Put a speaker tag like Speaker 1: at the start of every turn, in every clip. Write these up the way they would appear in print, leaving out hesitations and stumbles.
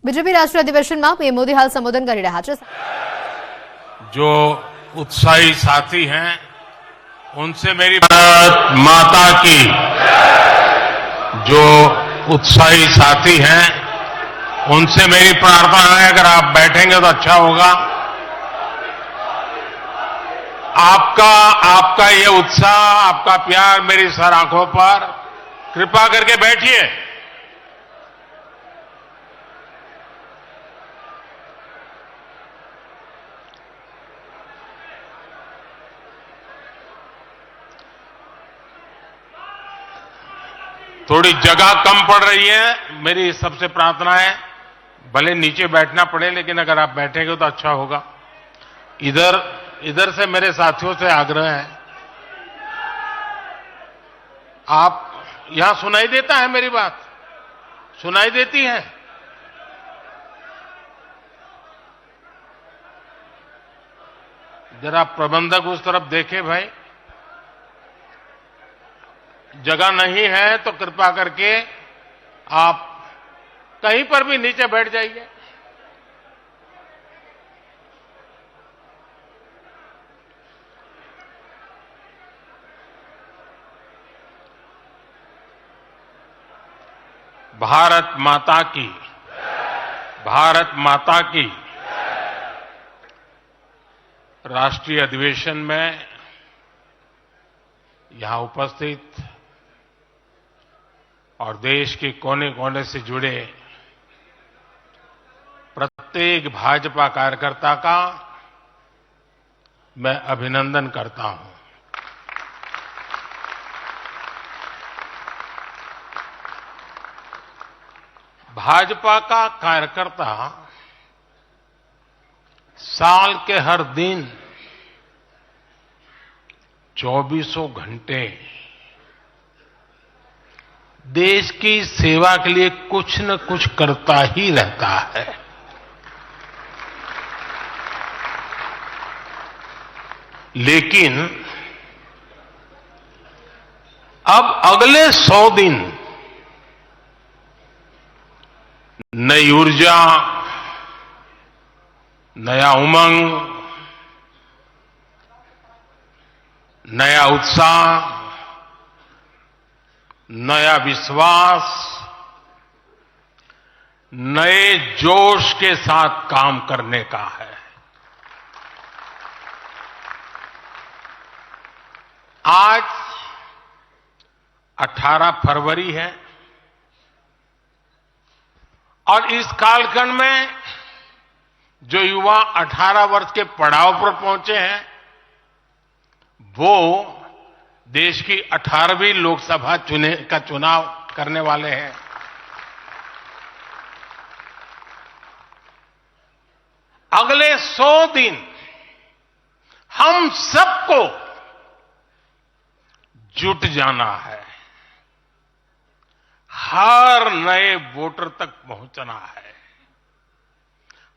Speaker 1: BJP રાષ્ટ્રીય અધિવેશનમાં PM Modi હાલ સંબોધન કરી રહ્યા છે।
Speaker 2: जो उत्साही साथी हैं उनसे मेरी भारत माता की, जो उत्साही साथी हैं उनसे मेरी प्रार्थना है, अगर आप बैठेंगे तो अच्छा होगा। आपका ये उत्साह, आपका प्यार मेरी सर आंखों पर, कृपा करके बैठिए। थोड़ी जगह कम पड़ रही है, मेरी सबसे प्रार्थना है भले नीचे बैठना पड़े लेकिन अगर आप बैठेंगे तो अच्छा होगा। इधर से मेरे साथियों से आग्रह है, आप यहां सुनाई देता है मेरी बात? सुनाई देती है? जरा प्रबंधक उस तरफ देखे भाई, जगह नहीं है तो कृपा करके आप कहीं पर भी नीचे बैठ जाइए। भारत माता की, भारत माता की। राष्ट्रीय अधिवेशन में यहां उपस्थित और देश के कोने कोने से जुड़े प्रत्येक भाजपा कार्यकर्ता का मैं अभिनंदन करता हूं। भाजपा का कार्यकर्ता साल के हर दिन 24 घंटे देश की सेवा के लिए कुछ न कुछ करता ही रहता है। लेकिन अब अगले 100 दिन नई ऊर्जा, नया उमंग, नया उत्साह, नया विश्वास, नए जोश के साथ काम करने का है। आज 18 फरवरी है और इस कालखंड में जो युवा 18 वर्ष के पड़ाव पर पहुंचे हैं वो देश की 18वीं लोकसभा का चुनाव करने वाले हैं। अगले 100 दिन हम सबको जुट जाना है, हर नए वोटर तक पहुंचना है,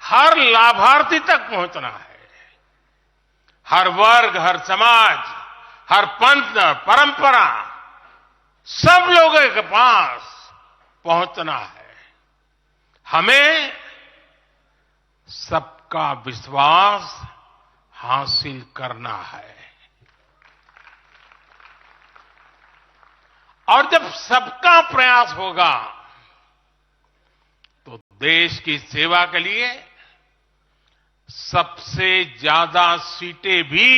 Speaker 2: हर लाभार्थी तक पहुंचना है, हर वर्ग, हर समाज, हर पंथ, परंपरा, सब लोगों के पास पहुंचना है। हमें सबका विश्वास हासिल करना है और जब सबका प्रयास होगा तो देश की सेवा के लिए सबसे ज्यादा सीटें भी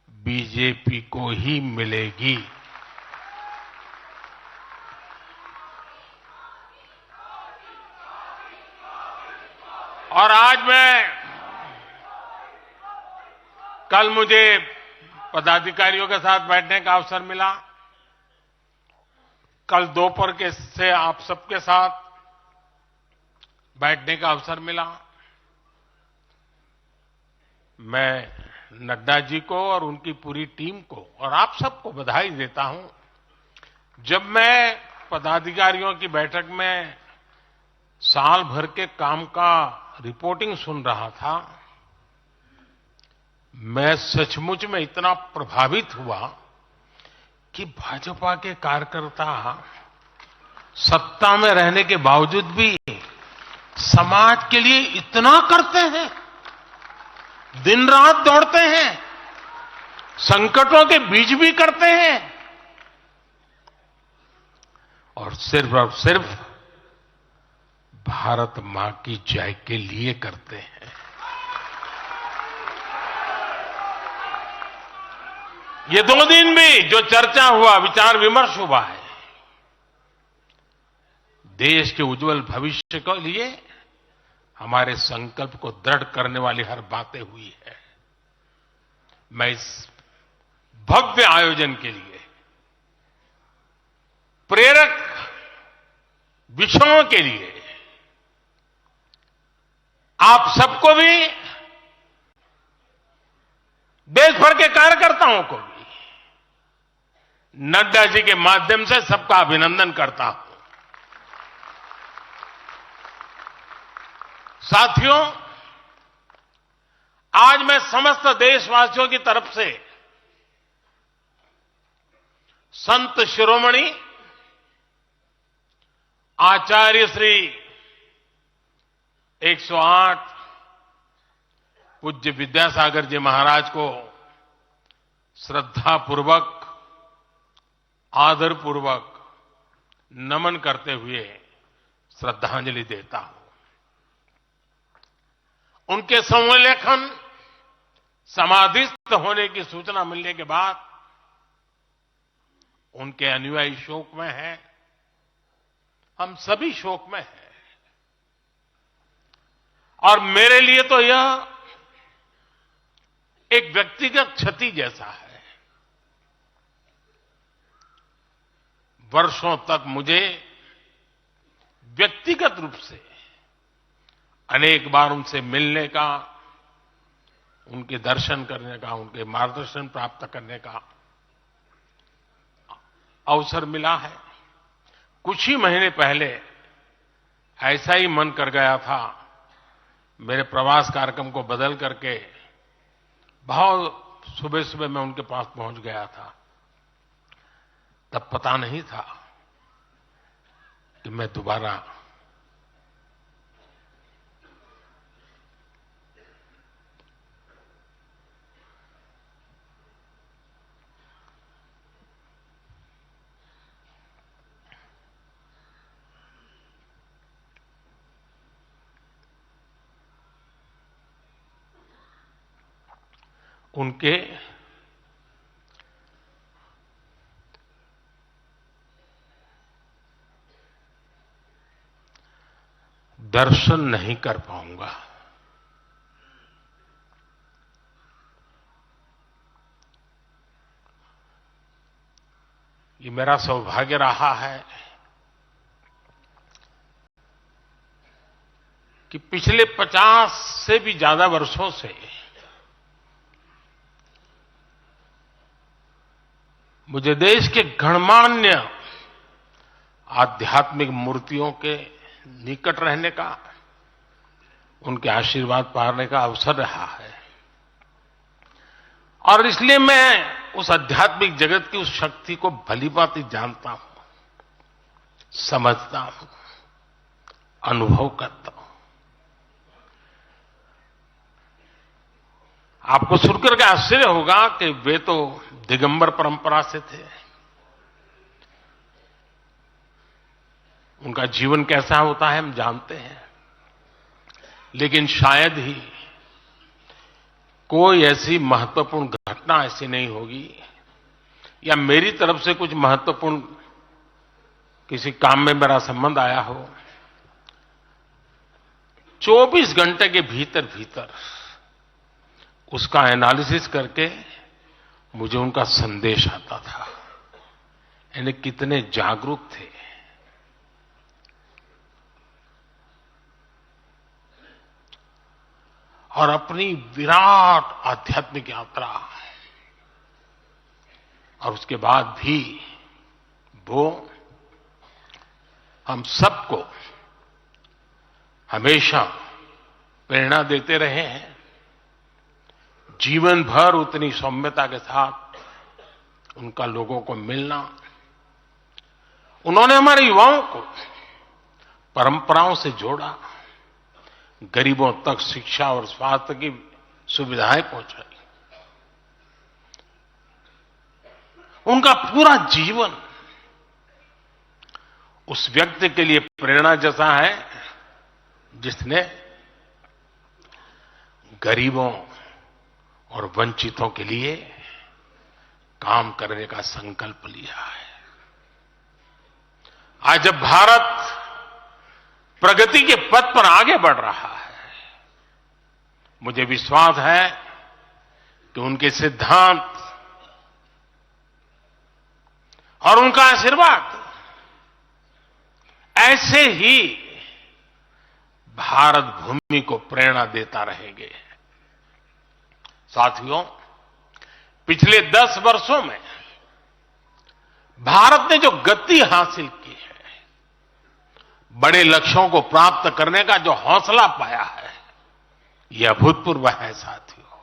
Speaker 2: बीजेपी को ही मिलेगी। और आज कल मुझे पदाधिकारियों के साथ बैठने का अवसर मिला, कल दोपहर से आप सबके साथ बैठने का अवसर मिला। मैं नड्डा जी को और उनकी पूरी टीम को और आप सबको बधाई देता हूं। जब मैं पदाधिकारियों की बैठक में साल भर के काम का रिपोर्टिंग सुन रहा था, मैं सचमुच में इतना प्रभावित हुआ कि भाजपा के कार्यकर्ता सत्ता में रहने के बावजूद भी समाज के लिए इतना करते हैं, दिन रात दौड़ते हैं, संकटों के बीच भी करते हैं और सिर्फ भारत मां की जय के लिए करते हैं। ये 2 दिन भी जो चर्चा हुआ, विचार विमर्श हुआ है, देश के उज्जवल भविष्य के लिए हमारे संकल्प को दृढ़ करने वाली हर बातें हुई है। मैं इस भव्य आयोजन के लिए प्रेरक विषयों के लिए आप सबको भी, देश भर के कार्यकर्ताओं को भी नड्डा जी के माध्यम से सबका अभिनंदन करता हूं। साथियों, आज मैं समस्त देशवासियों की तरफ से संत शिरोमणि आचार्य श्री 108 पूज्य विद्यासागर जी महाराज को श्रद्धापूर्वक, आदरपूर्वक नमन करते हुए श्रद्धांजलि देता हूं। उनके संलेखन समाधिस्थ होने की सूचना मिलने के बाद उनके अनुयायी शोक में हैं, हम सभी शोक में हैं और मेरे लिए तो यह एक व्यक्तिगत क्षति जैसा है। वर्षों तक मुझे व्यक्तिगत रूप से अनेक बार उनसे मिलने का, उनके दर्शन करने का, उनके मार्गदर्शन प्राप्त करने का अवसर मिला है। कुछ ही महीने पहले ऐसा ही मन कर गया था, मेरे प्रवास कार्यक्रम को बदल करके बहुत सुबह सुबह मैं उनके पास पहुंच गया था। तब पता नहीं था कि मैं दोबारा उनके दर्शन नहीं कर पाऊंगा। ये मेरा सौभाग्य रहा है कि पिछले 50 से भी ज्यादा वर्षों से मुझे देश के गणमान्य आध्यात्मिक मूर्तियों के निकट रहने का, उनके आशीर्वाद पाने का अवसर रहा है और इसलिए मैं उस आध्यात्मिक जगत की उस शक्ति को भलीभांति जानता हूं, समझता हूं, अनुभव करता हूं। आपको सुनकर के आश्चर्य होगा कि वे तो दिगंबर परंपरा से थे। उनका जीवन कैसा होता है हम जानते हैं, लेकिन शायद ही कोई ऐसी महत्वपूर्ण घटना ऐसी नहीं होगी या मेरी तरफ से कुछ महत्वपूर्ण किसी काम में मेरा संबंध आया हो, 24 घंटे के भीतर भीतर उसका एनालिसिस करके मुझे उनका संदेश आता था। यानी कितने जागरूक थे। और अपनी विराट आध्यात्मिक यात्रा और उसके बाद भी वो हम सबको हमेशा प्रेरणा देते रहे हैं। जीवन भर उतनी सौम्यता के साथ उनका लोगों को मिलना, उन्होंने हमारे युवाओं को परंपराओं से जोड़ा, गरीबों तक शिक्षा और स्वास्थ्य की सुविधाएं पहुंचाई। उनका पूरा जीवन उस व्यक्ति के लिए प्रेरणा जैसा है जिसने गरीबों और वंचितों के लिए काम करने का संकल्प लिया है। आज जब भारत प्रगति के पथ पर आगे बढ़ रहा है, मुझे विश्वास है कि उनके सिद्धांत और उनका आशीर्वाद ऐसे ही भारत भूमि को प्रेरणा देता रहेंगे। साथियों, पिछले 10 वर्षों में भारत ने जो गति हासिल की है, बड़े लक्ष्यों को प्राप्त करने का जो हौसला पाया है, यह अभूतपूर्व है साथियों।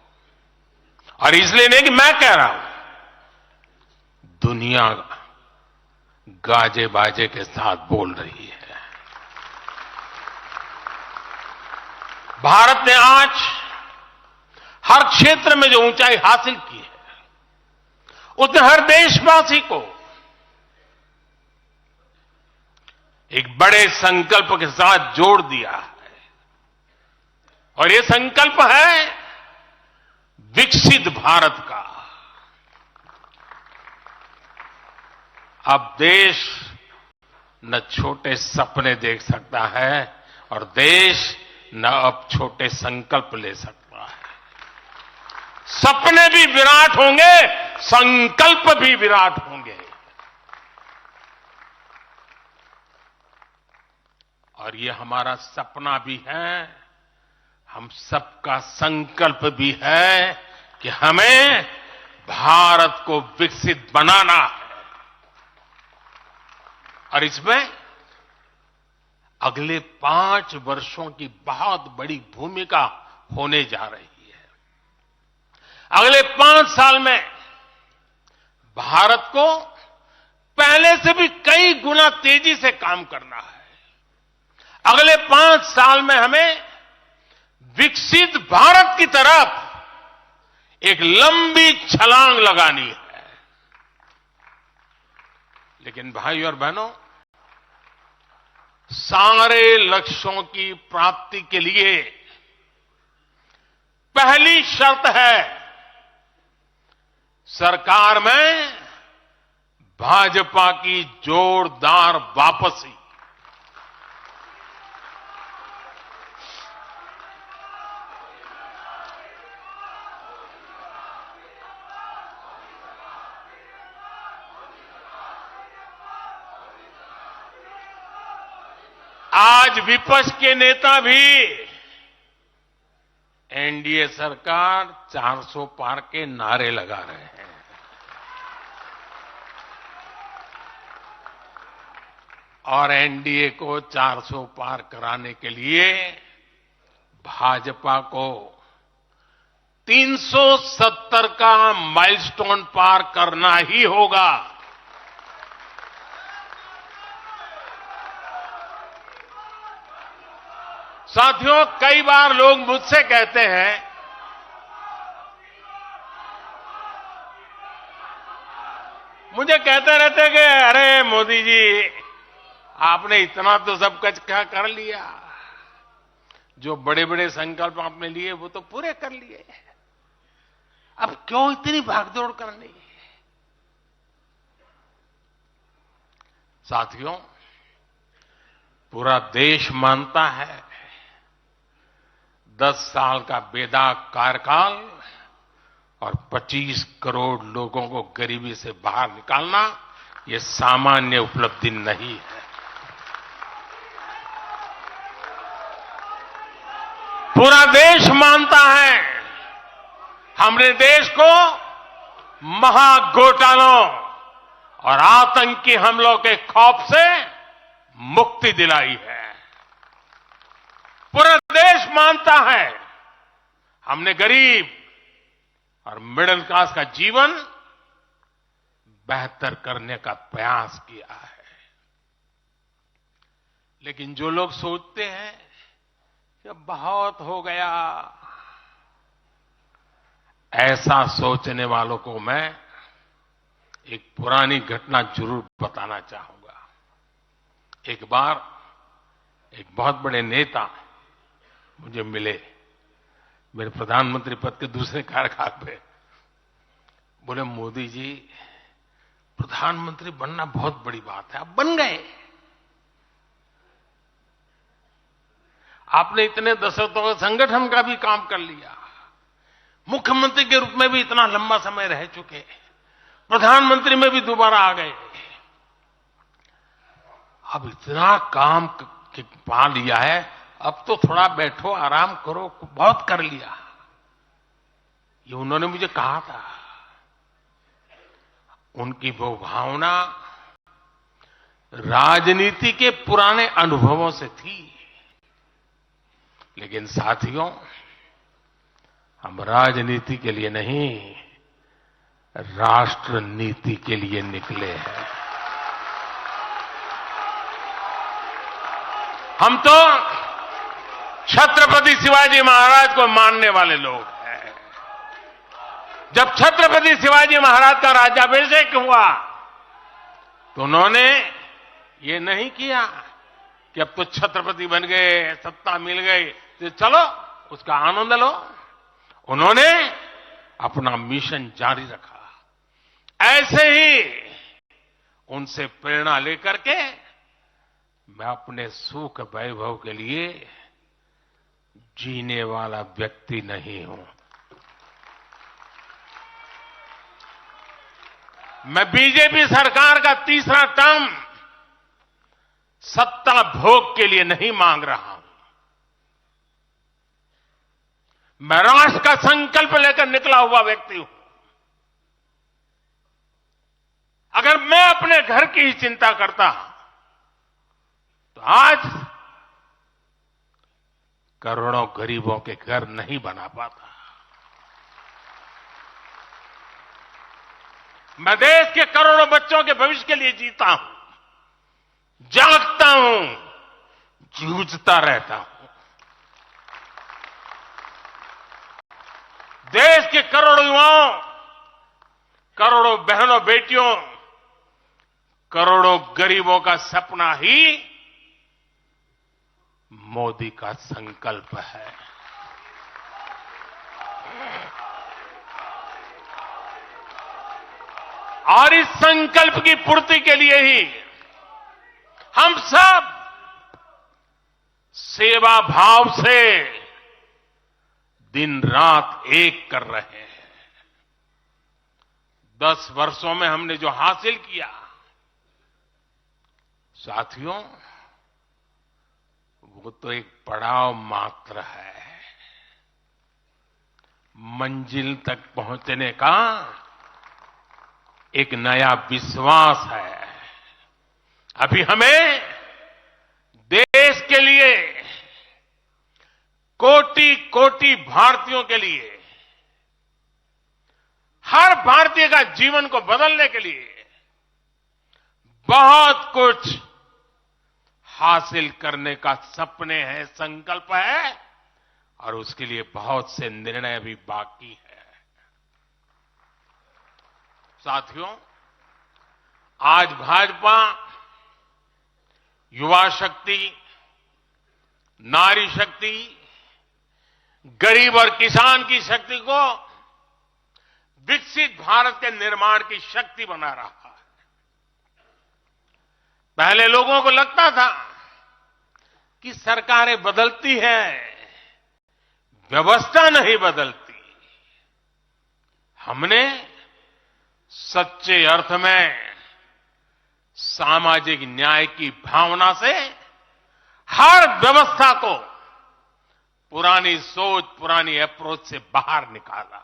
Speaker 2: और इसलिए नहीं कि मैं कह रहा हूं, दुनिया गाजे बाजे के साथ बोल रही है। भारत ने आज हर क्षेत्र में जो ऊंचाई हासिल की है, उसने हर देशवासी को एक बड़े संकल्प के साथ जोड़ दिया है। और ये संकल्प है विकसित भारत का। अब देश न छोटे सपने देख सकता है और देश न अब छोटे संकल्प ले सकता है। सपने भी विराट होंगे, संकल्प भी विराट होंगे। और ये हमारा सपना भी है, हम सबका संकल्प भी है कि हमें भारत को विकसित बनाना है। और इसमें अगले 5 वर्षों की बहुत बड़ी भूमिका होने जा रही है। अगले 5 साल में भारत को पहले से भी कई गुना तेजी से काम करना है। अगले 5 साल में हमें विकसित भारत की तरफ एक लंबी छलांग लगानी है। लेकिन भाई और बहनों, सारे लक्ष्यों की प्राप्ति के लिए पहली शर्त है सरकार में भाजपा की जोरदार वापसी। आज विपक्ष के नेता भी एनडीए सरकार 400 पार के नारे लगा रहे हैं। और एनडीए को 400 पार कराने के लिए भाजपा को 370 का माइलस्टोन पार करना ही होगा। साथियों, कई बार लोग मुझसे कहते हैं मुझे कहते रहते कि अरे मोदी जी, आपने इतना तो सब कुछ क्या कर लिया, जो बड़े बड़े संकल्प आपने लिए वो तो पूरे कर लिए, अब क्यों इतनी भागदौड़ करनी। साथियों, पूरा देश मानता है 10 साल का बेदाग कार्यकाल और 25 करोड़ लोगों को गरीबी से बाहर निकालना ये सामान्य उपलब्धि नहीं है। पूरा देश मानता है हमने देश को महाघोटालों और आतंकी हमलों के खौफ से मुक्ति दिलाई है। पूरा देश मानता है हमने गरीब और मिडिल क्लास का जीवन बेहतर करने का प्रयास किया है। लेकिन जो लोग सोचते हैं कि अब बहुत हो गया। ऐसा सोचने वालों को मैं एक पुरानी घटना जरूर बताना चाहूंगा। एक बार एक बहुत बड़े नेता मुझे मिले, मेरे प्रधानमंत्री पद के दूसरे कार्यकाल पे। बोले, मोदी जी, प्रधानमंत्री बनना बहुत बड़ी बात है, आप बन गए। आपने इतने दशकों के संगठन का भी काम कर लिया, मुख्यमंत्री के रूप में भी इतना लंबा समय रह चुके, प्रधानमंत्री में भी दोबारा आ गए। अब इतना काम पा लिया है, अब तो थोड़ा बैठो, आराम करो, बहुत कर लिया। ये उन्होंने मुझे कहा था। उनकी वो भावना राजनीति के पुराने अनुभवों से थी। लेकिन साथियों, हम राजनीति के लिए नहीं, राष्ट्र नीति के लिए निकले हैं। हम तो छत्रपति शिवाजी महाराज को मानने वाले लोग हैं। जब छत्रपति शिवाजी महाराज का राज्याभिषेक हुआ तो उन्होंने ये नहीं किया कि अब तो छत्रपति बन गए, सत्ता मिल गई तो चलो उसका आनंद लो। उन्होंने अपना मिशन जारी रखा। ऐसे ही उनसे प्रेरणा लेकर के मैं अपने सुख वैभव के लिए जीने वाला व्यक्ति नहीं हूं। मैं बीजेपी सरकार का तीसरा टर्म सत्ता भोग के लिए नहीं मांग रहा हूं। मैं राष्ट्र का संकल्प लेकर निकला हुआ व्यक्ति हूं। अगर मैं अपने घर की ही चिंता करता तो आज करोड़ों गरीबों के घर नहीं बना पाता। मैं देश के करोड़ों बच्चों के भविष्य के लिए जीता हूं, जागता हूं, जूझता रहता हूं। देश के करोड़ों युवाओं, करोड़ों बहनों बेटियों, करोड़ों गरीबों का सपना ही मोदी का संकल्प है। और इस संकल्प की पूर्ति के लिए ही हम सब सेवा भाव से दिन रात एक कर रहे हैं। 10 वर्षों में हमने जो हासिल किया, साथियों, वो तो एक पड़ाव मात्र है। मंजिल तक पहुंचने का एक नया विश्वास है। अभी हमें देश के लिए, कोटि कोटि भारतीयों के लिए, हर भारतीय का जीवन को बदलने के लिए बहुत कुछ हासिल करने का सपने हैं, संकल्प है, और उसके लिए बहुत से निर्णय भी बाकी है। साथियों, आज भाजपा युवा शक्ति, नारी शक्ति, गरीब और किसान की शक्ति को विकसित भारत के निर्माण की शक्ति बना रहा है। पहले लोगों को लगता था कि सरकारें बदलती हैं, व्यवस्था नहीं बदलती। हमने सच्चे अर्थ में सामाजिक न्याय की भावना से हर व्यवस्था को पुरानी सोच, पुरानी अप्रोच से बाहर निकाला।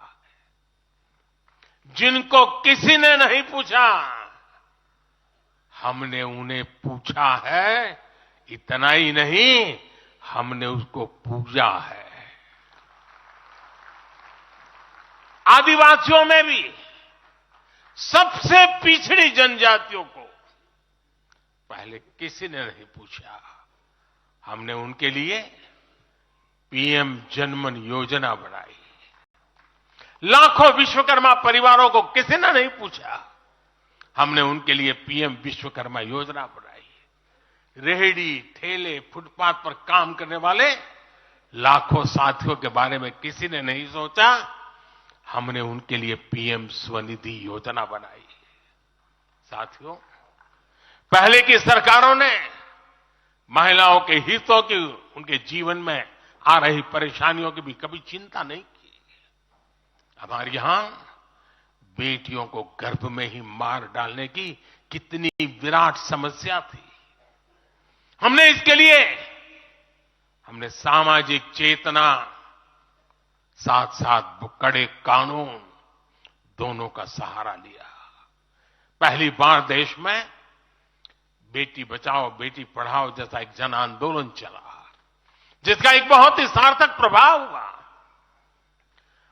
Speaker 2: जिनको किसी ने नहीं पूछा, हमने उन्हें पूछा है। इतना ही नहीं, हमने उसको पूजा है। आदिवासियों में भी, सबसे पिछड़ी जनजातियों को पहले किसी ने नहीं पूछा। हमने उनके लिए पीएम जनमन योजना बनाई। लाखों विश्वकर्मा परिवारों को किसी ने नहीं पूछा, हमने उनके लिए पीएम विश्वकर्मा योजना बनाई। रेहड़ी ठेले फुटपाथ पर काम करने वाले लाखों साथियों के बारे में किसी ने नहीं सोचा, हमने उनके लिए पीएम स्वनिधि योजना बनाई। साथियों, पहले की सरकारों ने महिलाओं के हितों की, उनके जीवन में आ रही परेशानियों की भी कभी चिंता नहीं की। हमारे यहां बेटियों को गर्भ में ही मार डालने की कितनी विराट समस्या थी। हमने इसके लिए सामाजिक चेतना, साथ साथ कड़े कानून दोनों का सहारा लिया। पहली बार देश में बेटी बचाओ बेटी पढ़ाओ जैसा एक जन आंदोलन चला, जिसका एक बहुत ही सार्थक प्रभाव हुआ।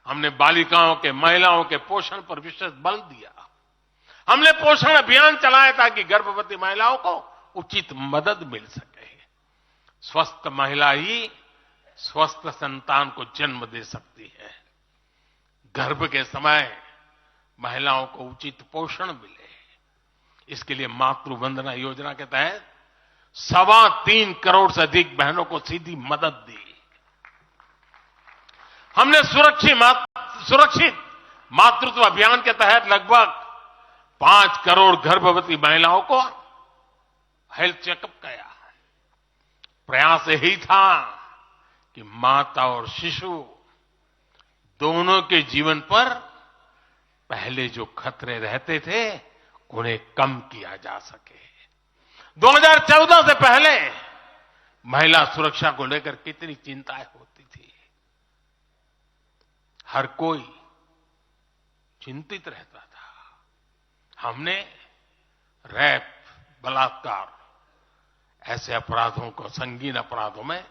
Speaker 2: हमने बालिकाओं के, महिलाओं के पोषण पर विशेष बल दिया। हमने पोषण अभियान चलाया ताकि गर्भवती महिलाओं को उचित मदद मिल सके। स्वस्थ महिला ही स्वस्थ संतान को जन्म दे सकती है। गर्भ के समय महिलाओं को उचित पोषण मिले, इसके लिए मातृ वंदना योजना के तहत 3.25 करोड़ से अधिक बहनों को सीधी मदद दी। हमने सुरक्षित मातृत्व अभियान के तहत लगभग 5 करोड़ गर्भवती महिलाओं को हेल्थ चेकअप किया। प्रयास यही था कि माता और शिशु दोनों के जीवन पर पहले जो खतरे रहते थे उन्हें कम किया जा सके। 2014 से पहले महिला सुरक्षा को लेकर कितनी चिंताएं होती थी। हर कोई चिंतित रहता था। हमने रेप, बलात्कार ऐसे अपराधों को, संगीन अपराधों में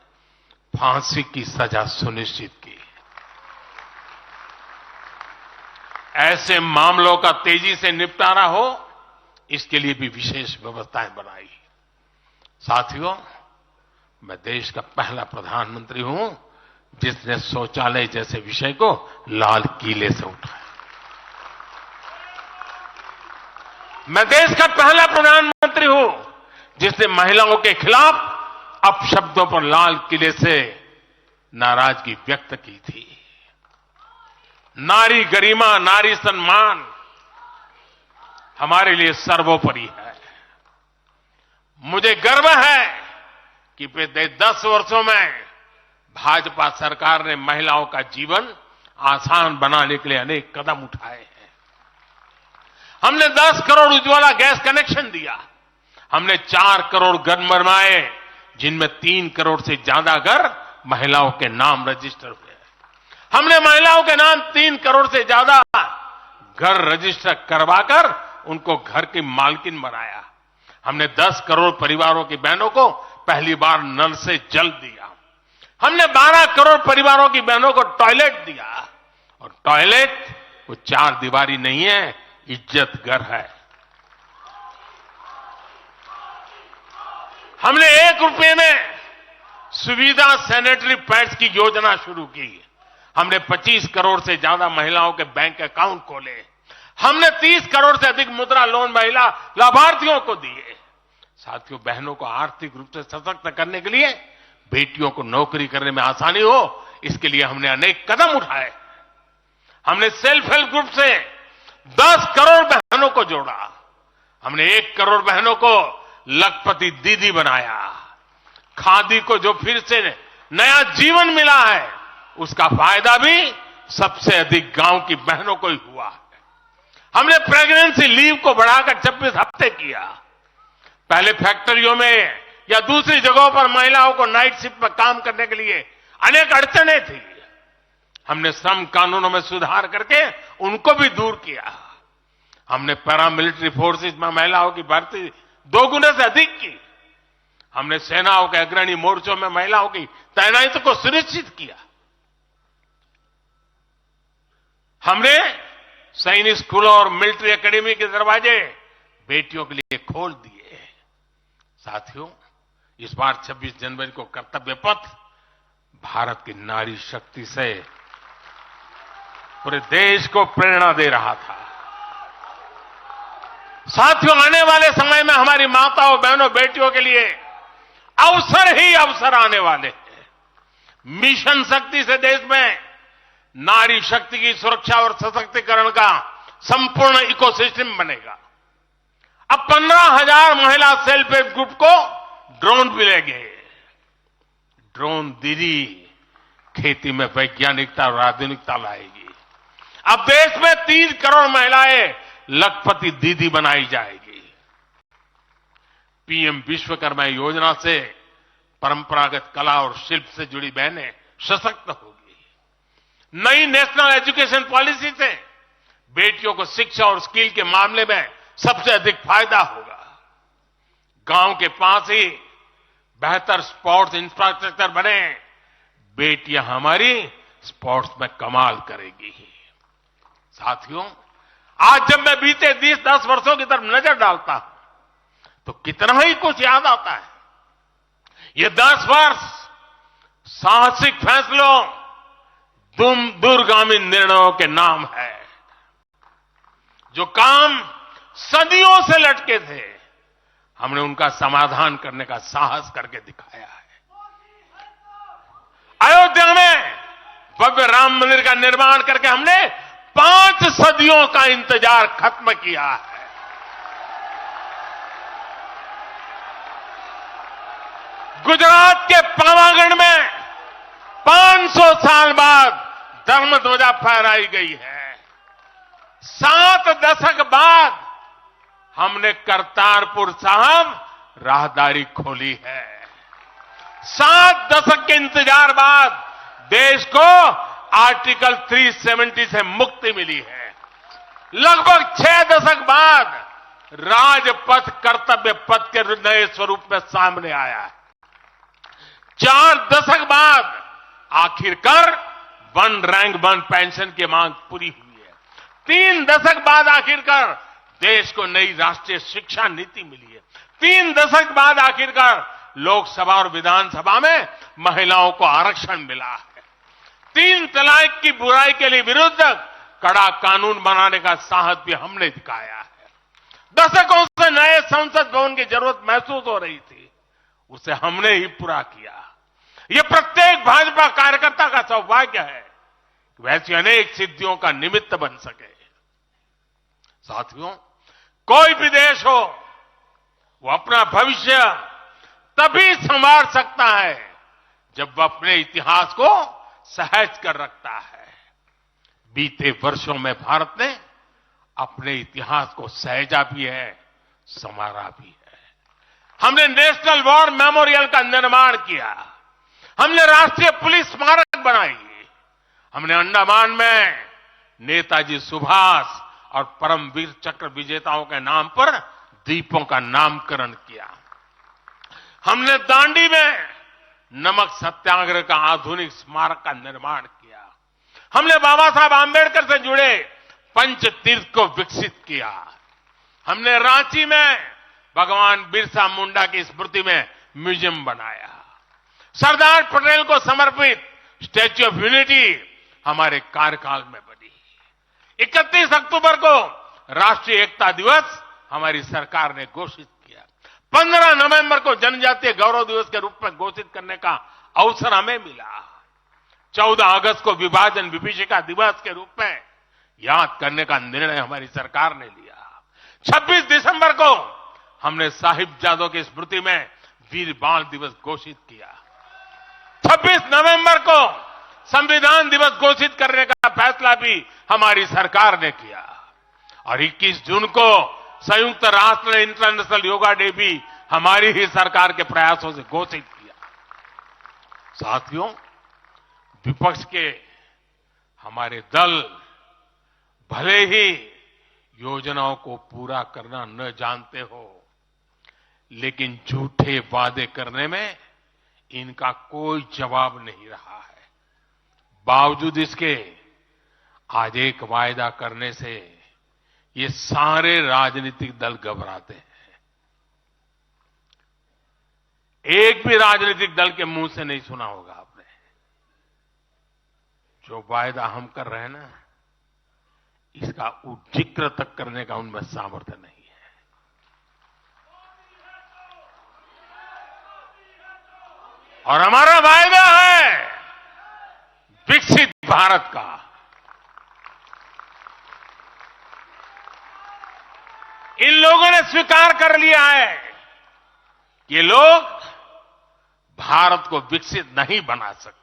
Speaker 2: फांसी की सजा सुनिश्चित की। ऐसे मामलों का तेजी से निपटारा हो, इसके लिए भी विशेष व्यवस्थाएं बनाई। साथियों, मैं देश का पहला प्रधानमंत्री हूं जिसने शौचालय जैसे विषय को लाल किले से उठाया। मैं देश का पहला प्रधानमंत्री हूं जिसने महिलाओं के खिलाफ अपशब्दों पर लाल किले से नाराजगी व्यक्त की थी। नारी गरिमा, नारी सम्मान हमारे लिए सर्वोपरि है। मुझे गर्व है कि पिछले 10 वर्षों में भाजपा सरकार ने महिलाओं का जीवन आसान बनाने के लिए अनेक कदम उठाए हैं। हमने 10 करोड़ उज्ज्वला गैस कनेक्शन दिया। हमने 4 करोड़ घर बनवाए, जिनमें 3 करोड़ से ज्यादा घर महिलाओं के नाम रजिस्टर हुए। हमने महिलाओं के नाम 3 करोड़ से ज्यादा घर रजिस्टर करवाकर उनको घर की मालकिन बनाया। हमने 10 करोड़ परिवारों की बहनों को पहली बार नल से जल दिया। हमने 12 करोड़ परिवारों की बहनों को टॉयलेट दिया। और टॉयलेट वो 4 दीवारी नहीं है, इज्जत घर है। हमने 1 रुपए में सुविधा सैनिटरी पैड्स की योजना शुरू की। हमने 25 करोड़ से ज्यादा महिलाओं के बैंक अकाउंट खोले। हमने 30 करोड़ से अधिक मुद्रा लोन महिला लाभार्थियों को दिए। साथियों, बहनों को आर्थिक रूप से सशक्त करने के लिए, बेटियों को नौकरी करने में आसानी हो, इसके लिए हमने अनेक कदम उठाए। हमने सेल्फ हेल्प ग्रुप से 10 करोड़ बहनों को जोड़ा। हमने 1 करोड़ बहनों को लखपति दीदी बनाया। खादी को जो फिर से नया जीवन मिला है, उसका फायदा भी सबसे अधिक गांव की बहनों को ही हुआ है। हमने प्रेगनेंसी लीव को बढ़ाकर 26 हफ्ते किया। पहले फैक्ट्रियों में या दूसरी जगहों पर महिलाओं को नाइट शिफ्ट में काम करने के लिए अनेक अड़चनें थी। हमने श्रम कानूनों में सुधार करके उनको भी दूर किया। हमने पैरामिलिट्री फोर्सेस में महिलाओं की भर्ती 2 गुने से अधिक की। हमने सेनाओं के अग्रणी मोर्चों में महिलाओं की तैनाती को सुनिश्चित किया। हमने सैनिक स्कूलों और मिलिट्री एकेडमी के दरवाजे बेटियों के लिए खोल दिए। साथियों, इस बार 26 जनवरी को कर्तव्य पथ भारत की नारी शक्ति से पूरे देश को प्रेरणा दे रहा था। साथियों, आने वाले समय में हमारी माताओं, बहनों, बेटियों के लिए अवसर ही अवसर आने वाले हैं। मिशन शक्ति से देश में नारी शक्ति की सुरक्षा और सशक्तिकरण का संपूर्ण इकोसिस्टम बनेगा। अब 15,000 महिला सेल्फ हेल्प ग्रुप को ड्रोन मिलेंगे। ड्रोन दीदी खेती में वैज्ञानिकता और आधुनिकता लाएगी। अब देश में 3 करोड़ महिलाएं लखपति दीदी बनाई जाएगी। पीएम विश्वकर्मा योजना से परंपरागत कला और शिल्प से जुड़ी बहनें सशक्त होगी। नई नेशनल एजुकेशन पॉलिसी से बेटियों को शिक्षा और स्किल के मामले में सबसे अधिक फायदा होगा। गांव के पास ही बेहतर स्पोर्ट्स इंफ्रास्ट्रक्चर बने, बेटियां हमारी स्पोर्ट्स में कमाल करेगी। साथियों, आज जब मैं बीते 10 वर्षों की तरफ नजर डालता हूं तो कितना ही कुछ याद आता है। ये 10 वर्ष साहसिक फैसलों, दूरगामी निर्णयों के नाम है। जो काम सदियों से लटके थे, हमने उनका समाधान करने का साहस करके दिखाया है। अयोध्या में भव्य राम मंदिर का निर्माण करके हमने 5 सदियों का इंतजार खत्म किया है। गुजरात के पावागढ़ में 500 साल बाद धर्म ध्वजा फहराई गई है। 7 दशक बाद हमने करतारपुर साहिब राहदारी खोली है। 7 दशक के इंतजार बाद देश को आर्टिकल 370 से मुक्ति मिली है। लगभग 6 दशक बाद राजपथ कर्तव्य पथ के नए स्वरूप में सामने आया है। 4 दशक बाद आखिरकार 1 रैंक 1 पेंशन की मांग पूरी हुई है। 3 दशक बाद आखिरकार देश को नई राष्ट्रीय शिक्षा नीति मिली है। 3 दशक बाद आखिरकार लोकसभा और विधानसभा में महिलाओं को आरक्षण मिला है। 3 तलाक की बुराई के लिए विरुद्ध कड़ा कानून बनाने का साहस भी हमने दिखाया है। दशकों से नए संसद भवन की जरूरत महसूस हो रही थी, उसे हमने ही पूरा किया। यह प्रत्येक भाजपा कार्यकर्ता का सौभाग्य है कि वैसी अनेक सिद्धियों का निमित्त बन सके। साथियों, कोई भी देश हो, वो अपना भविष्य तभी संवार सकता है जब वह अपने इतिहास को सहज कर रखता है। बीते वर्षों में भारत ने अपने इतिहास को सहेजा भी है, संवारा भी है। हमने नेशनल वॉर मेमोरियल का निर्माण किया। हमने राष्ट्रीय पुलिस स्मारक बनाई। हमने अंडमान में नेताजी सुभाष और परमवीर चक्र विजेताओं के नाम पर द्वीपों का नामकरण किया। हमने दांडी में नमक सत्याग्रह का आधुनिक स्मारक का निर्माण किया। हमने बाबा साहब आंबेडकर से जुड़े पंच तीर्थ को विकसित किया। हमने रांची में भगवान बिरसा मुंडा की स्मृति में म्यूजियम बनाया। सरदार पटेल को समर्पित स्टैच्यू ऑफ यूनिटी हमारे कार्यकाल में बनी। 31 अक्टूबर को राष्ट्रीय एकता दिवस हमारी सरकार ने घोषित किया। 15 नवंबर को जनजातीय गौरव दिवस के रूप में घोषित करने का अवसर हमें मिला। 14 अगस्त को विभाजन विभीषिका दिवस के रूप में याद करने का निर्णय हमारी सरकार ने लिया। 26 दिसंबर को हमने साहिबजादों की स्मृति में वीर बाल दिवस घोषित किया। 26 नवंबर को संविधान दिवस घोषित करने का फैसला भी हमारी सरकार ने किया और 21 जून को संयुक्त राष्ट्र ने इंटरनेशनल योगा डे भी हमारी ही सरकार के प्रयासों से घोषित किया। साथियों, विपक्ष के हमारे दल भले ही योजनाओं को पूरा करना न जानते हो, लेकिन झूठे वादे करने में इनका कोई जवाब नहीं रहा है। बावजूद इसके आज एक वायदा करने से ये सारे राजनीतिक दल घबराते हैं। एक भी राजनीतिक दल के मुंह से नहीं सुना होगा आपने जो वायदा हम कर रहे हैं ना, इसका जिक्र तक करने का उनमें सामर्थ्य नहीं है। और हमारा वायदा है विकसित भारत का। इन लोगों ने स्वीकार कर लिया है कि ये लोग भारत को विकसित नहीं बना सकते।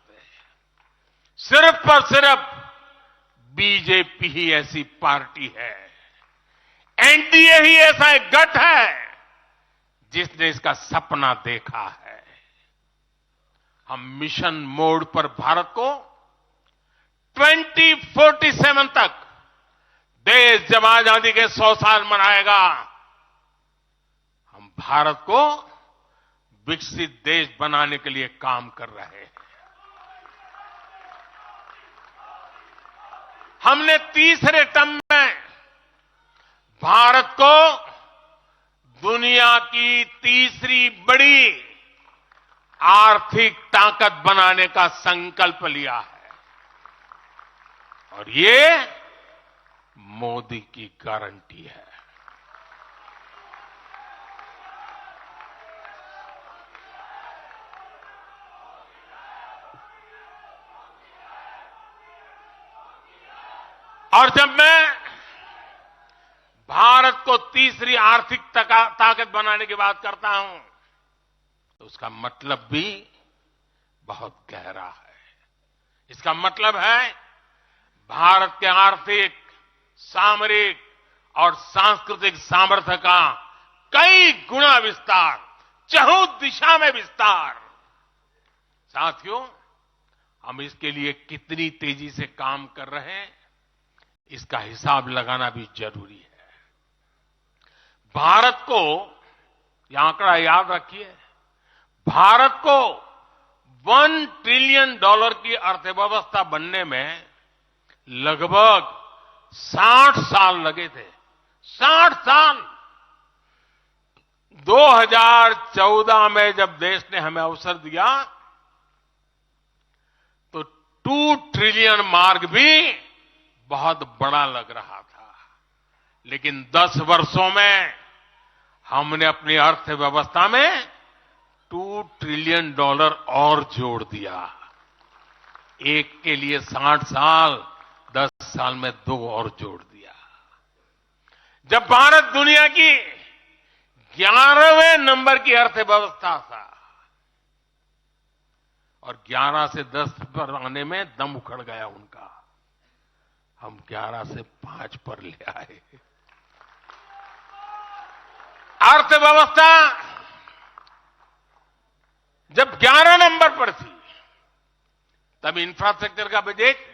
Speaker 2: सिर्फ और सिर्फ बीजेपी ही ऐसी पार्टी है, एनडीए ही ऐसा एक गठ है जिसने इसका सपना देखा है। हम मिशन मोड पर भारत को 2047 तक देश जब आजादी के 100 साल मनाएगा, हम भारत को विकसित देश बनाने के लिए काम कर रहे हैं। हमने तीसरे टर्म में भारत को दुनिया की तीसरी बड़ी आर्थिक ताकत बनाने का संकल्प लिया है, और ये मोदी की गारंटी है। और जब मैं भारत को तीसरी आर्थिक ताकत बनाने की बात करता हूं, तो उसका मतलब भी बहुत गहरा है। इसका मतलब है भारत के आर्थिक, सामरिक और सांस्कृतिक सामर्थ्य का कई गुना विस्तार, चहुं दिशा में विस्तार। साथियों, हम इसके लिए कितनी तेजी से काम कर रहे हैं, इसका हिसाब लगाना भी जरूरी है। भारत को, यह आंकड़ा याद रखिए, भारत को $1 ट्रिलियन की अर्थव्यवस्था बनने में लगभग 60 साल लगे थे। 60 साल। 2014 में जब देश ने हमें अवसर दिया तो 2 ट्रिलियन मार्क भी बहुत बड़ा लग रहा था, लेकिन 10 वर्षों में हमने अपनी अर्थव्यवस्था में $2 ट्रिलियन और जोड़ दिया। एक के लिए 60 साल, 10 साल में 2 और जोड़ दिया। जब भारत दुनिया की 11वें नंबर की अर्थव्यवस्था था और 11 से 10 पर आने में दम उखड़ गया उनका, हम 11 से 5 पर ले आए। अर्थव्यवस्था जब 11 नंबर पर थी, तब इंफ्रास्ट्रक्चर का बजट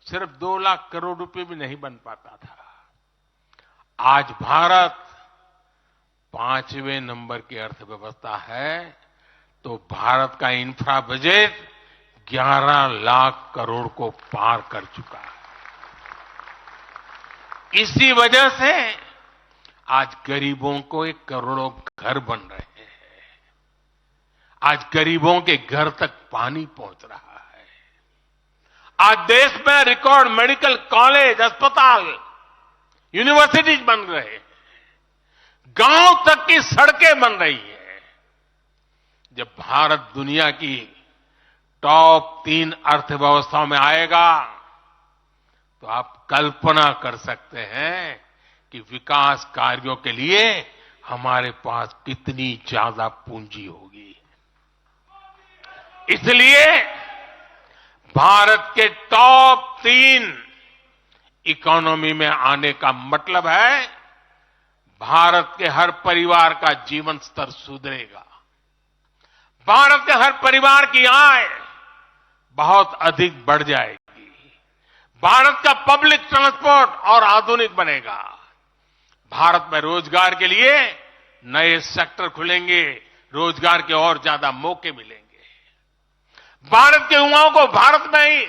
Speaker 2: सिर्फ 2 लाख करोड़ रुपए भी नहीं बन पाता था। आज भारत 5वें नंबर की अर्थव्यवस्था है, तो भारत का इंफ्रा बजट 11 लाख करोड़ को पार कर चुका है। इसी वजह से आज गरीबों को 1 करोड़ों घर बन रहे हैं। आज गरीबों के घर तक पानी पहुंच रहा है। आज देश में रिकॉर्ड मेडिकल कॉलेज, अस्पताल, यूनिवर्सिटीज बन रहे हैं। गांव तक की सड़कें बन रही हैं। जब भारत दुनिया की टॉप 3 अर्थव्यवस्थाओं में आएगा, तो आप कल्पना कर सकते हैं कि विकास कार्यों के लिए हमारे पास कितनी ज्यादा पूंजी होगी। इसलिए भारत के टॉप 3 इकोनॉमी में आने का मतलब है भारत के हर परिवार का जीवन स्तर सुधरेगा। भारत के हर परिवार की आय बहुत अधिक बढ़ जाएगी। भारत का पब्लिक ट्रांसपोर्ट और आधुनिक बनेगा। भारत में रोजगार के लिए नए सेक्टर खुलेंगे, रोजगार के और ज्यादा मौके मिलेंगे। भारत के युवाओं को भारत में ही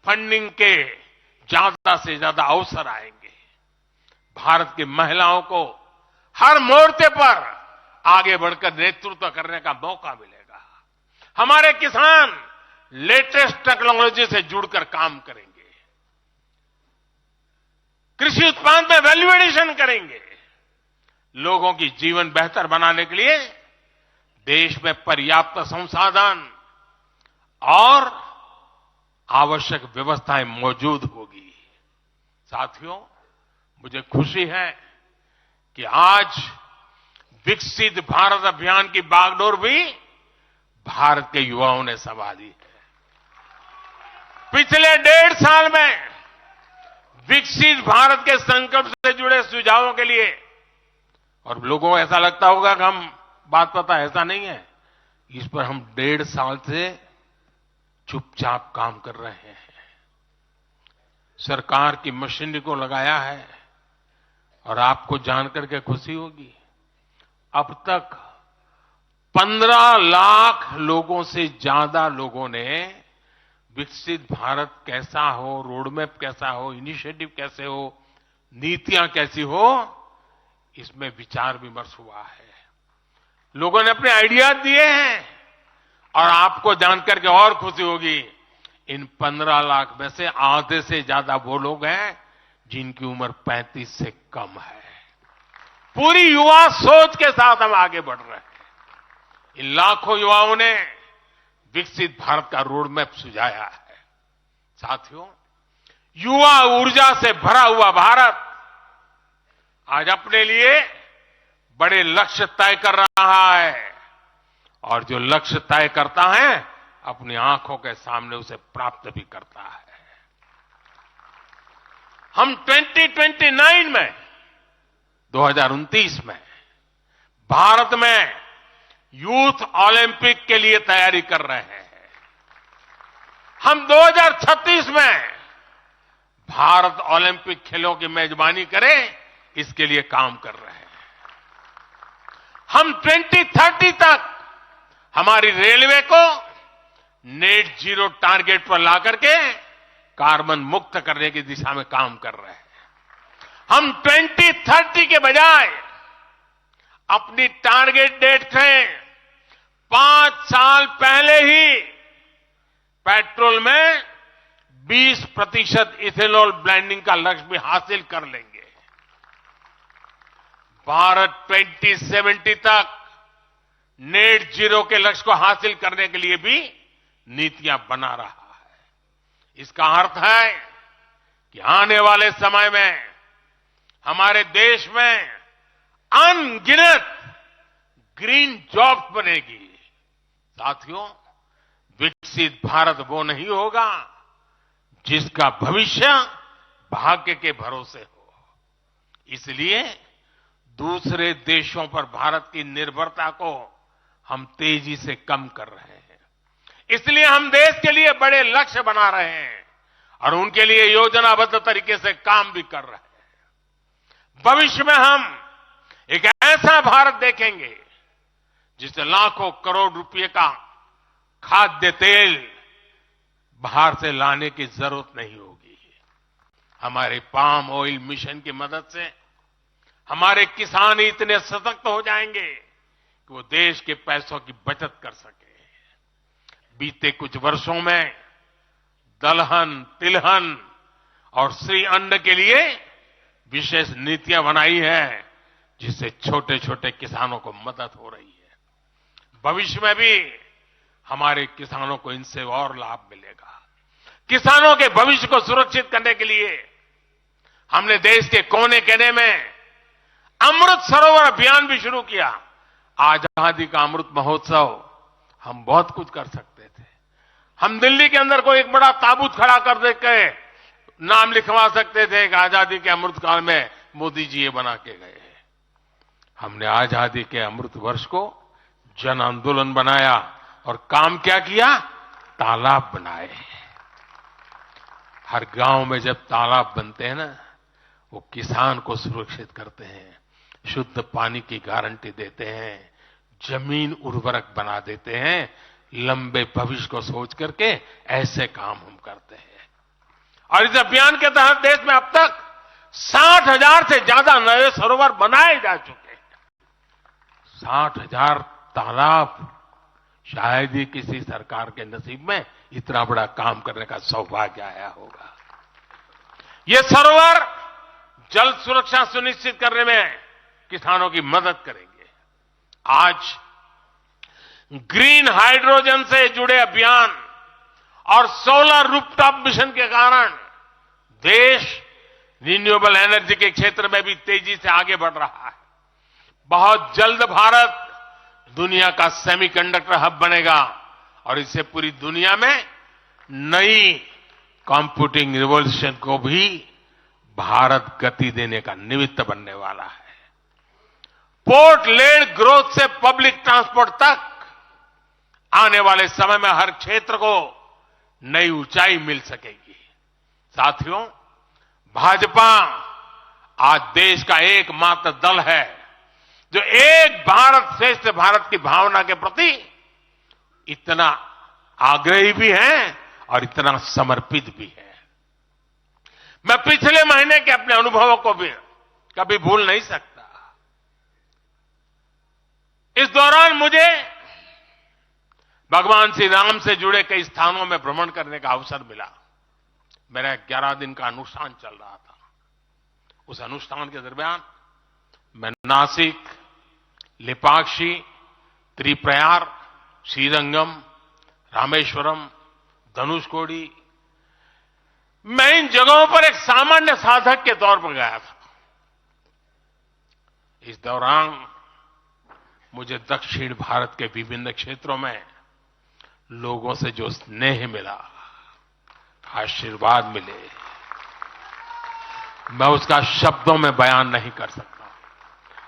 Speaker 2: फंडिंग के ज्यादा से ज्यादा अवसर आएंगे। भारत की महिलाओं को हर मोर्चे पर आगे बढ़कर नेतृत्व करने का मौका मिलेगा। हमारे किसान लेटेस्ट टेक्नोलॉजी से जुड़कर काम करेंगे, कृषि उत्पाद में वैल्यू एडिशन करेंगे, लोगों की जीवन बेहतर बनाने के लिए देश में पर्याप्त संसाधन और आवश्यक व्यवस्थाएं मौजूद होगी। साथियों, मुझे खुशी है कि आज विकसित भारत अभियान की बागडोर भी भारत के युवाओं ने संभाली है। पिछले 1.5 साल में विकसित भारत के संकल्प से जुड़े सुझावों के लिए, और लोगों को ऐसा लगता होगा कि हम बात पता, ऐसा नहीं है, इस पर हम 1.5 साल से चुपचाप काम कर रहे हैं। सरकार की मशीनरी को लगाया है और आपको जानकर के खुशी होगी, अब तक 15 लाख लोगों से ज्यादा लोगों ने विकसित भारत कैसा हो, रोडमैप कैसा हो, इनिशिएटिव कैसे हो, नीतियां कैसी हो, इसमें विचार विमर्श हुआ है। लोगों ने अपने आइडियाज दिए हैं और आपको जानकर के और खुशी होगी, इन 15 लाख में से आधे से ज्यादा वो लोग हैं जिनकी उम्र 35 से कम है। पूरी युवा सोच के साथ हम आगे बढ़ रहे हैं। इन लाखों युवाओं ने विकसित भारत का रोडमैप सुझाया है। साथियों, युवा ऊर्जा से भरा हुआ भारत आज अपने लिए बड़े लक्ष्य तय कर रहा है, और जो लक्ष्य तय करता है अपनी आंखों के सामने उसे प्राप्त भी करता है। हम 2029 में 2029 में भारत में यूथ ओलंपिक के लिए तैयारी कर रहे हैं। हम 2036 में भारत ओलंपिक खेलों की मेजबानी करें, इसके लिए काम कर रहे हैं। हम 2030 तक हमारी रेलवे को नेट जीरो टारगेट पर लाकर के कार्बन मुक्त करने की दिशा में काम कर रहे हैं। हम 2030 के बजाय अपनी टारगेट डेट से 5 साल पहले ही पेट्रोल में 20% इथेनॉल ब्लेंडिंग का लक्ष्य भी हासिल कर लेंगे। भारत 2070 तक नेट जीरो के लक्ष्य को हासिल करने के लिए भी नीतियां बना रहा है। इसका अर्थ है कि आने वाले समय में हमारे देश में अनगिनत ग्रीन जॉब्स बनेगी। साथियों, विकसित भारत वो नहीं होगा जिसका भविष्य भाग्य के भरोसे हो। इसलिए दूसरे देशों पर भारत की निर्भरता को हम तेजी से कम कर रहे हैं। इसलिए हम देश के लिए बड़े लक्ष्य बना रहे हैं और उनके लिए योजनाबद्ध तरीके से काम भी कर रहे हैं। भविष्य में हम एक ऐसा भारत देखेंगे जिससे लाखों करोड़ रुपए का खाद्य तेल बाहर से लाने की जरूरत नहीं होगी। हमारे पाम ऑयल मिशन की मदद से हमारे किसान इतने सशक्त हो जाएंगे कि वो देश के पैसों की बचत कर सके। बीते कुछ वर्षों में दलहन, तिलहन और श्री अन्न के लिए विशेष नीतियां बनाई है, जिससे छोटे छोटे किसानों को मदद हो रही है। भविष्य में भी हमारे किसानों को इनसे और लाभ मिलेगा। किसानों के भविष्य को सुरक्षित करने के लिए हमने देश के कोने कोने में अमृत सरोवर अभियान भी शुरू किया। आजादी का अमृत महोत्सव, हम बहुत कुछ कर सकते थे। हम दिल्ली के अंदर कोई एक बड़ा ताबूत खड़ा कर दे के नाम लिखवा सकते थे कि आजादी के अमृत काल में मोदी जी ये बना के गए। हमने आजादी के अमृत वर्ष को जन आंदोलन बनाया और काम क्या किया? तालाब बनाए। हर गांव में जब तालाब बनते हैं ना, वो किसान को सुरक्षित करते हैं, शुद्ध पानी की गारंटी देते हैं, जमीन उर्वरक बना देते हैं। लंबे भविष्य को सोच करके ऐसे काम हम करते हैं। और इस अभियान के तहत देश में अब तक 60,000 से ज्यादा नए सरोवर बनाए जा चुके हैं। 60,000 तालाब शायद ही किसी सरकार के नसीब में इतना बड़ा काम करने का सौभाग्य आया होगा। ये सरोवर जल सुरक्षा सुनिश्चित करने में किसानों की मदद करेंगे। आज ग्रीन हाइड्रोजन से जुड़े अभियान और सोलर रूफटॉप मिशन के कारण देश रिन्यूएबल एनर्जी के क्षेत्र में भी तेजी से आगे बढ़ रहा है। बहुत जल्द भारत दुनिया का सेमीकंडक्टर हब बनेगा और इससे पूरी दुनिया में नई कंप्यूटिंग रिवॉल्यूशन को भी भारत गति देने का निमित्त बनने वाला है। पोर्ट लेड ग्रोथ से पब्लिक ट्रांसपोर्ट तक आने वाले समय में हर क्षेत्र को नई ऊंचाई मिल सकेगी। साथियों, भाजपा आज देश का एकमात्र दल है जो एक भारत श्रेष्ठ भारत की भावना के प्रति इतना आग्रही भी है और इतना समर्पित भी है। मैं पिछले महीने के अपने अनुभवों को भी कभी भूल नहीं सकता। इस दौरान मुझे भगवान श्री राम से जुड़े कई स्थानों में भ्रमण करने का अवसर मिला। मेरा 11 दिन का अनुष्ठान चल रहा था। उस अनुष्ठान के दरमियान मैं नासिक, लेपाक्षी, त्रिप्रयार, श्रीरंगम, रामेश्वरम, धनुषकोडी, मैं इन जगहों पर एक सामान्य साधक के तौर पर गया था। इस दौरान मुझे दक्षिण भारत के विभिन्न क्षेत्रों में लोगों से जो स्नेह मिला, आशीर्वाद मिले, मैं उसका शब्दों में बयान नहीं कर सकता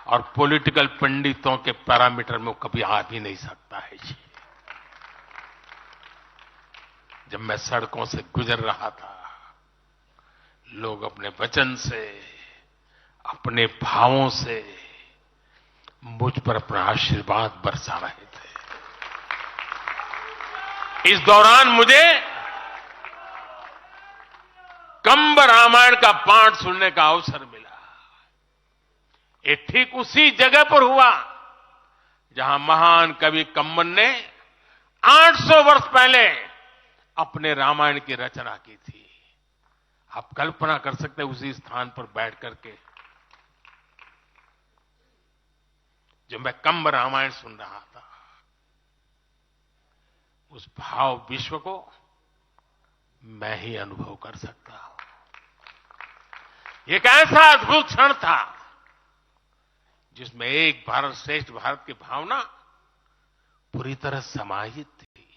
Speaker 2: और पॉलिटिकल पंडितों के पैरामीटर में कभी आ भी नहीं सकता है जी। जब मैं सड़कों से गुजर रहा था, लोग अपने वचन से, अपने भावों से मुझ पर अपना आशीर्वाद बरसा रहे थे। इस दौरान मुझे कंब रामायण का पाठ सुनने का अवसर मिला। ये ठीक उसी जगह पर हुआ जहां महान कवि कंबन ने 800 वर्ष पहले अपने रामायण की रचना की थी। आप कल्पना कर सकते हैं उसी स्थान पर बैठ करके जब मैं कंब रामायण सुन रहा था, उस भाव विश्व को मैं ही अनुभव कर सकता हूं। एक ऐसा अद्भुत क्षण था जिसमें एक भारत श्रेष्ठ भारत की भावना पूरी तरह समाहित थी।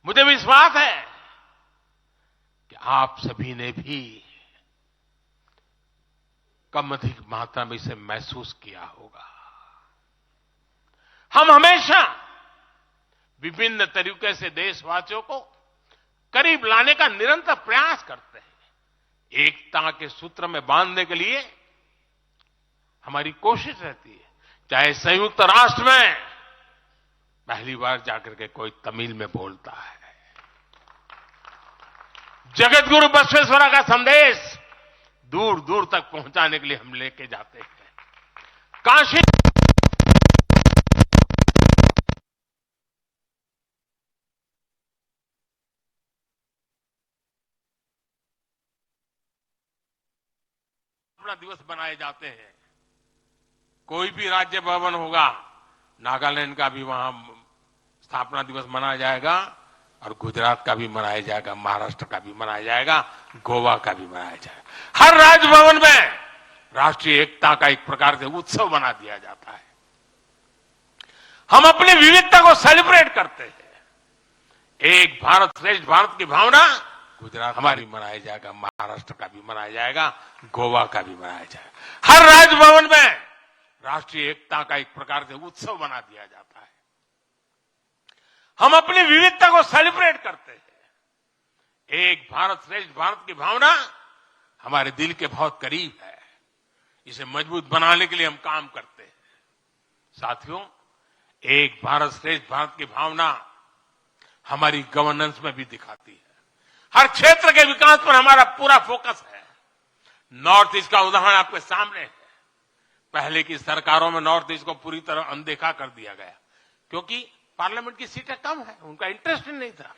Speaker 2: मुझे विश्वास है कि आप सभी ने भी कम अधिक मात्रा में इसे महसूस किया होगा। हम हमेशा विभिन्न तरीके से देशवासियों को करीब लाने का निरंतर प्रयास करते हैं। एकता के सूत्र में बांधने के लिए हमारी कोशिश रहती है। चाहे संयुक्त राष्ट्र में पहली बार जाकर के कोई तमिल में बोलता है, जगत गुरु बसवेश्वरा का संदेश दूर दूर तक पहुंचाने के लिए हम लेके जाते हैं। काशी दिवस मनाए जाते हैं। कोई भी राज्य भवन होगा, नागालैंड का भी वहां स्थापना दिवस मनाया जाएगा और गुजरात का भी मनाया जाएगा, महाराष्ट्र का भी मनाया जाएगा, गोवा का भी मनाया जाएगा। हर राजभवन में राष्ट्रीय एकता का एक प्रकार से उत्सव बना दिया जाता है। हम अपनी विविधता को सेलिब्रेट करते हैं। एक भारत श्रेष्ठ भारत की भावना गुजरात हमारी मनाया जाएगा, महाराष्ट्र का भी मनाया जाएगा, गोवा का भी मनाया जाएगा। हर राजभवन में राष्ट्रीय एकता का एक प्रकार से उत्सव बना दिया जाता है। हम अपनी विविधता को सेलिब्रेट करते हैं। एक भारत श्रेष्ठ भारत की भावना हमारे दिल के बहुत करीब है। इसे मजबूत बनाने के लिए हम काम करते हैं। साथियों, एक भारत श्रेष्ठ भारत की भावना हमारी गवर्नेंस में भी दिखाती है। हर क्षेत्र के विकास पर हमारा पूरा फोकस है। नॉर्थ ईस्ट का उदाहरण आपके सामने है। पहले की सरकारों में नॉर्थ ईस्ट को पूरी तरह अनदेखा कर दिया गया, क्योंकि पार्लियामेंट की सीटें कम है, उनका इंटरेस्ट ही नहीं था।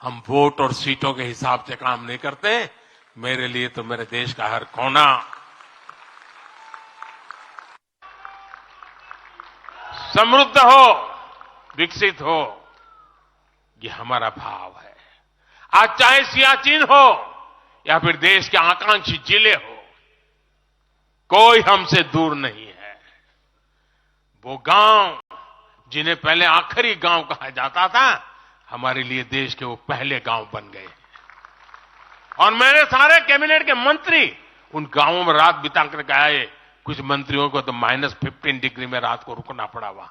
Speaker 2: हम वोट और सीटों के हिसाब से काम नहीं करते। मेरे लिए तो मेरे देश का हर कोना समृद्ध हो, विकसित हो, ये हमारा भाव है। आज चाहे सियाचिन हो या फिर देश के आकांक्षी जिले हो, कोई हमसे दूर नहीं है। वो गांव जिन्हें पहले आखिरी गांव कहा जाता था, हमारे लिए देश के वो पहले गांव बन गए। और मेरे सारे कैबिनेट के मंत्री उन गांवों में रात बिता करके आए। कुछ मंत्रियों को तो -15 डिग्री में रात को रुकना पड़ा वहां,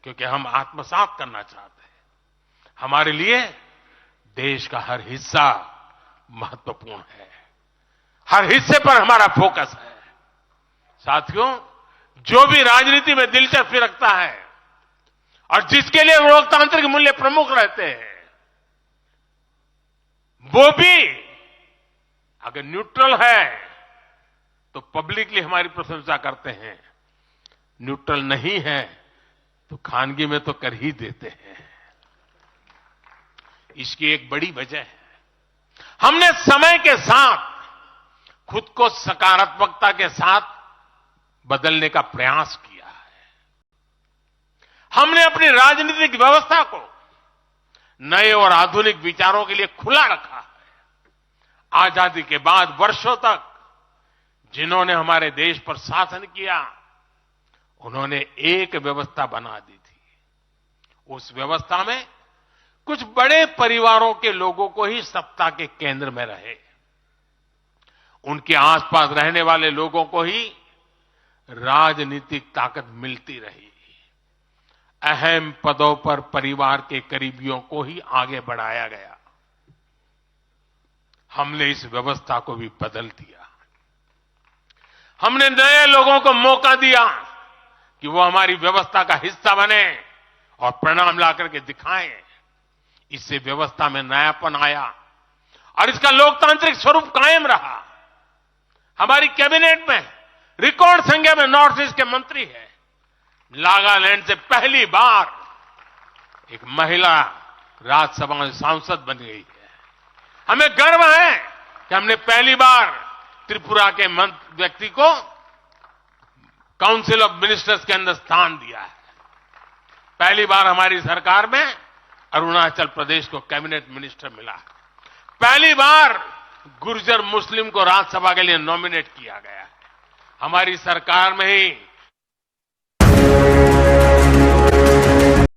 Speaker 2: क्योंकि हम आत्मसात करना चाहते हैं। हमारे लिए देश का हर हिस्सा महत्वपूर्ण है, हर हिस्से पर हमारा फोकस है। साथियों, जो भी राजनीति में दिलचस्पी रखता है और जिसके लिए लोकतांत्रिक मूल्य प्रमुख रहते हैं, वो भी अगर न्यूट्रल है तो पब्लिकली हमारी प्रशंसा करते हैं, न्यूट्रल नहीं है तो खानगी में तो कर ही देते हैं। इसकी एक बड़ी वजह है, हमने समय के साथ खुद को सकारात्मकता के साथ बदलने का प्रयास किया है। हमने अपनी राजनीतिक व्यवस्था को नए और आधुनिक विचारों के लिए खुला रखा है। आजादी के बाद वर्षों तक जिन्होंने हमारे देश पर शासन किया, उन्होंने एक व्यवस्था बना दी थी। उस व्यवस्था में कुछ बड़े परिवारों के लोगों को ही सत्ता के केंद्र में रहे, उनके आसपास रहने वाले लोगों को ही राजनीतिक ताकत मिलती रही। अहम पदों पर परिवार के करीबियों को ही आगे बढ़ाया गया। हमने इस व्यवस्था को भी बदल दिया। हमने नए लोगों को मौका दिया कि वो हमारी व्यवस्था का हिस्सा बने और परिणाम ला करके दिखाएं। इससे व्यवस्था में नयापन आया और इसका लोकतांत्रिक स्वरूप कायम रहा। हमारी कैबिनेट में रिकॉर्ड संख्या में नॉर्थ ईस्ट के मंत्री हैं। नागालैंड से पहली बार एक महिला राज्यसभा में सांसद बन गई है। हमें गर्व है कि हमने पहली बार त्रिपुरा के व्यक्ति को काउंसिल ऑफ मिनिस्टर्स के अंदर स्थान दिया है। पहली बार हमारी सरकार में अरुणाचल प्रदेश को कैबिनेट मिनिस्टर मिला है। पहली बार गुर्जर मुस्लिम को राज्यसभा के लिए नॉमिनेट किया गया है। हमारी सरकार में ही